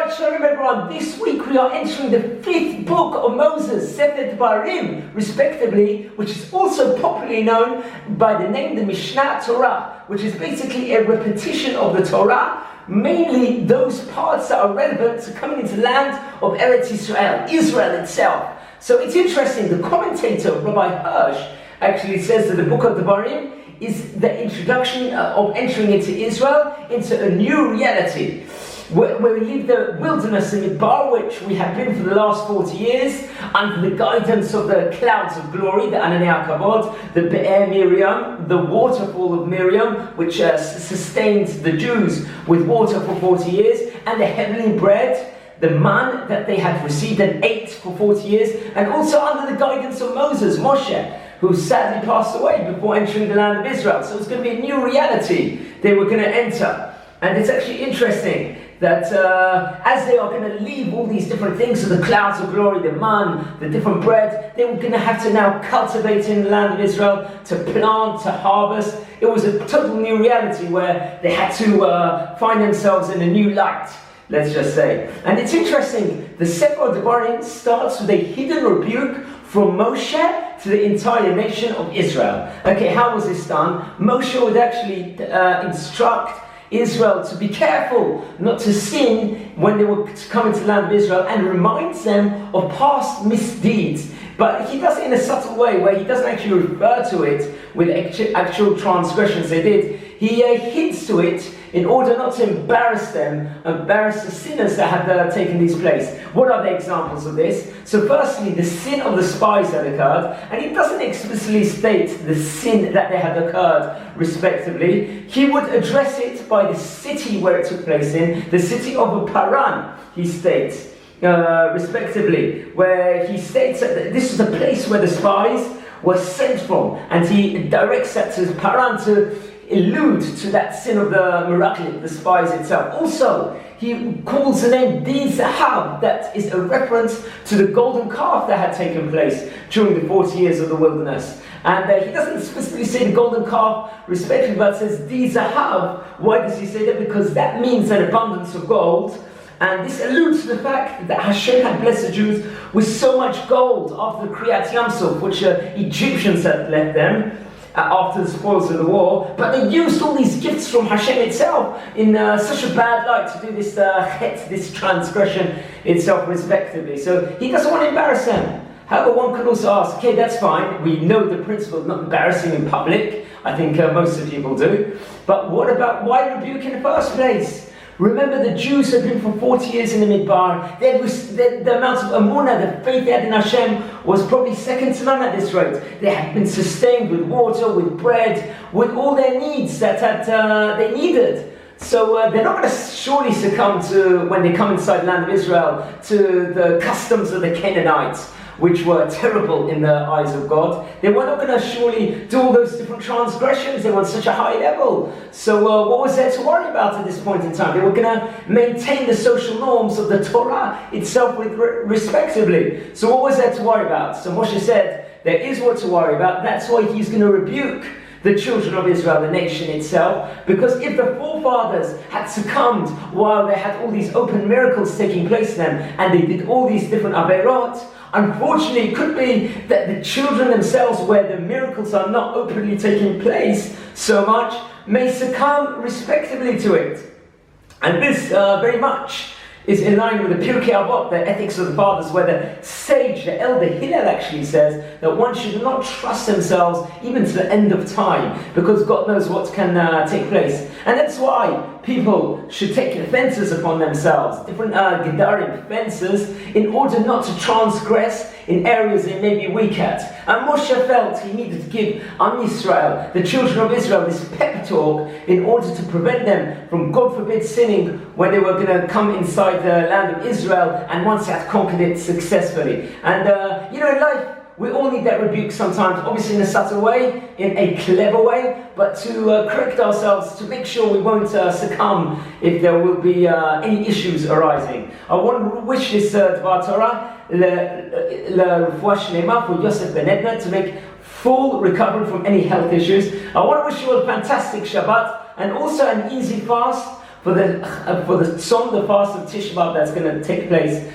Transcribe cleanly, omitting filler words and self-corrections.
Shabbat Shalom everyone. This week we are entering the 5th book of Moses, Sefer Devarim, respectively, which is also popularly known by the name the Mishnah Torah, which is basically a repetition of the Torah, mainly those parts that are relevant to coming into the land of Eretz Yisrael, Israel itself. So it's interesting, the commentator, Rabbi Hirsch, actually says that the book of Devarim is the introduction of entering into Israel, into a new reality. Where we leave the wilderness in Midbar, which we have been for the last 40 years, under the guidance of the clouds of glory, the Ananei HaKavod, the Be'er Miriam, the waterfall of Miriam, which sustained the Jews with water for 40 years, and the heavenly bread, the man that they had received and ate for 40 years, and also under the guidance of Moses, Moshe, who sadly passed away before entering the land of Israel. So it's going to be a new reality they were going to enter. And it's actually interesting that as they are going to leave all these different things, so the clouds of glory, the man, the different bread, they were going to have to now cultivate in the land of Israel, to plant, to harvest. It was a total new reality where they had to find themselves in a new light, let's just say. And it's interesting, the Sefer Devarim starts with a hidden rebuke from Moshe to the entire nation of Israel. Okay, how was this done? Moshe would actually instruct Israel to be careful not to sin when they were coming to the land of Israel, and reminds them of past misdeeds. But he does it in a subtle way where he doesn't actually refer to it with actual transgressions they did. He hints to it in order not to embarrass them, embarrass the sinners that had taken this place. What are the examples of this? So firstly, the sin of the spies that occurred, and he doesn't explicitly state the sin that they had occurred respectively. He would address it by the city where it took place in, the city of Paran, he states, respectively, where he states that this is the place where the spies were sent from, and he directs that to Paran to allude to that sin of the Meraglim, the spies itself. Also, he calls the name Di Zahab, that is a reference to the golden calf that had taken place during the 40 years of the wilderness. And he doesn't specifically say the golden calf respectively, but says Di Zahab. Why does he say that? Because that means an abundance of gold. And this alludes to the fact that Hashem had blessed the Jews with so much gold after the Kriyat Yamsuf, which Egyptians had left them after the spoils of the war. But they used all these gifts from Hashem itself in such a bad light to do this this transgression itself respectively. So he doesn't want to embarrass them. However, one could also ask, okay, that's fine. We know the principle of not embarrassing in public. I think most of the people do. But what about why rebuke in the first place? Remember, the Jews had been for 40 years in the Midbar. The amount of Amunah, the faith they had in Hashem, was probably second to none at this rate. They had been sustained with water, with bread, with all their needs that they needed. So they're not going to surely succumb to, when they come inside the land of Israel, to the customs of the Canaanites, which were terrible in the eyes of God. They were not going to surely do all those different transgressions. They were on such a high level. So what was there to worry about at this point in time? They were going to maintain the social norms of the Torah itself respectively. So what was there to worry about? So Moshe said, there is what to worry about. That's why he's going to rebuke the children of Israel, the nation itself, because if the forefathers had succumbed while they had all these open miracles taking place to them, and they did all these different averot, unfortunately, it could be that the children themselves, where the miracles are not openly taking place so much, may succumb respectively to it. And this very much is in line with the Pirkei Avot, the ethics of the fathers, where the sage, the elder Hillel actually says that one should not trust themselves even to the end of time, because God knows what can take place. And that's why people should take offenses upon themselves, different Gedarim, fences, in order not to transgress in areas they may be weak at. And Moshe felt he needed to give Yisrael, the children of Israel, this pep talk in order to prevent them from, God forbid, sinning when they were going to come inside the land of Israel, and once they had conquered it successfully. And in life, we all need that rebuke sometimes, obviously in a subtle way, in a clever way, but to correct ourselves, to make sure we won't succumb if there will be any issues arising. I want to wish this Dvar Torah L'Refuah Shlema for Yosef Ben Edna, to make full recovery from any health issues. I want to wish you all a fantastic Shabbat, and also an easy fast for the Tzom, the fast of Tisha B'Av that's going to take place